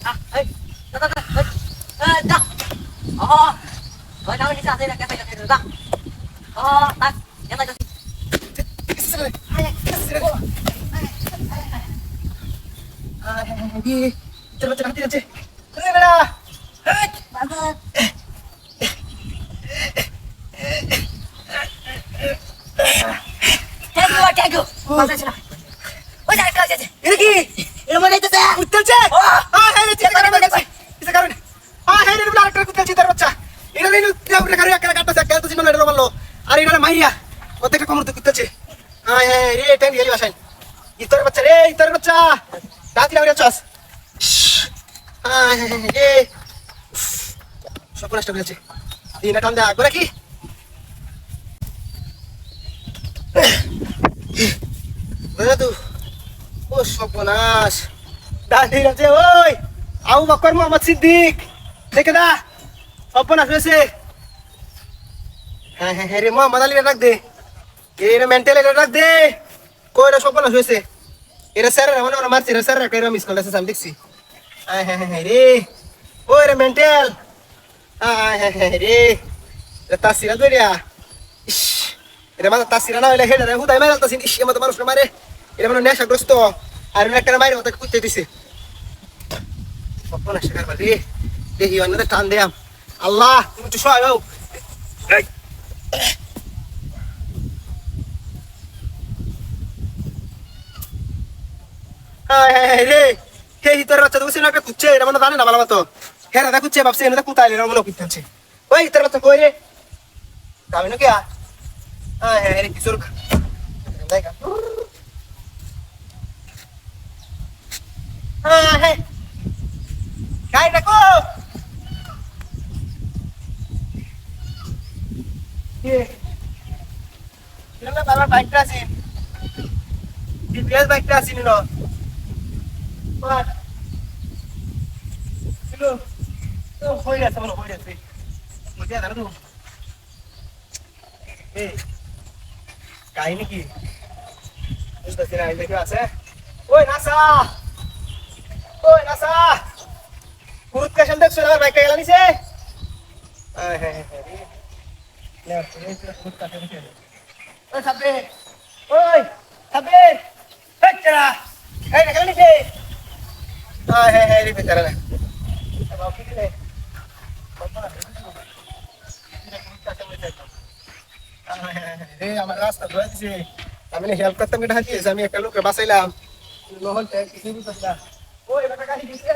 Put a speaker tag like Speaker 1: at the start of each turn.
Speaker 1: Ê, đó, đó, đó, ê, đó. Ờ, rồi đâu đi ra đây là cái tay được đó. Tay, cái tay được.
Speaker 2: đi chalo chalo chalo chalo বেটা
Speaker 1: Bagus. Thank you. Bagus sila. Oy, jangan kau saja.
Speaker 2: এটা কি
Speaker 1: Ini mana itu saya?
Speaker 2: কুত্তালছে হ্যাঁ রে চিন্তা করে দেখছি কিছু কারণে হ্যাঁ রে বলে আরেকটা কুত্তালছে তার বাচ্চা এটা নিয়ে আমরা কারো একটা কাটতে একটা তো জীবন এটা বললো আর এটা মাইয়া প্রত্যেকটা কোমর তো কুত্তালছে হ্যাঁ রে টেন গেলি বাসায় ইতর বাচ্চা রে ইতর বাচ্চা দাঁতি লাগা চাস হ্যাঁ রে সব নষ্ট করেছে দিনা টান দা করে কি বলে তুই ও সর্বনাশ দাঁড়িয়ে আছে ওই আবু বকর মোহাম্মদ সিদ্দিক দেখে দা সর্বনাশ হয়েছে হ্যাঁ হ্যাঁ রে মোহাম্মদ আলী ডাক দে এরা মেন্টাল এটা ডাক দে কইরা সর্বনাশ হয়েছে এরা স্যার মনে মনে মারছে স্যার কইরা মিস কল আছে আমি দেখছি হ্যাঁ হ্যাঁ হ্যাঁ রে ওই রে মেন্টাল হ্যাঁ হ্যাঁ হ্যাঁ রে তাসিরা দরিয়া ইস এটা মানে তাসিরা না হইলে হেডারে হুদাই মারালতাছিস ইস এমন মানুষ মারে এটা মানে নেশাগ্রস্ত আর একটা মায়ের মতো কুত্তে দিছে সপন শেখার বাড়ি দেখি অন্যদের টান দেয়াম আল্লাহ তুমি একটু সহায় হও রে হে তোর বাচ্চা তো বুঝছিস না একটা কুচ্ছে এটা মানে জানে না ভালো মতো হ্যাঁ দাদা কুচ্ছে ভাবছি এনে কুত্তা এলে মনে কুত্তাছে ওই তোর বাচ্চা কই রে আমি না কে হ্যাঁ হ্যাঁ রে কিশোর দেখা হ্যাঁ হ্যাঁ গাই দেখো বাবার বাইকটা আছে ডিপিএস বাইকটা আছে নিল হয়ে গেছে মনে হয়ে গেছে বুঝে জানো তো কাহিনী কি বুঝতেছি না দেখে আছে ওই নাসা ওই নাসা পুরুত কাশন দেখছো আমার বাইকটা গেল নিছে হ্যাঁ হ্যাঁ হ্যাঁ ওই সাব্বির ওই সাব্বির এই চলা এই গেল নিছে হ্যাঁ হ্যাঁ হ্যাঁ রে বেচারা না বাবু কি রে আমার রাস্তা ধরে দিছে আমি হেল্প করতাম এটা হাতিয়েছে আমি একটা লোককে বাঁচাইলাম নহল কিছুই বুঝতেছি না ওই বেটা গাড়ি দিছে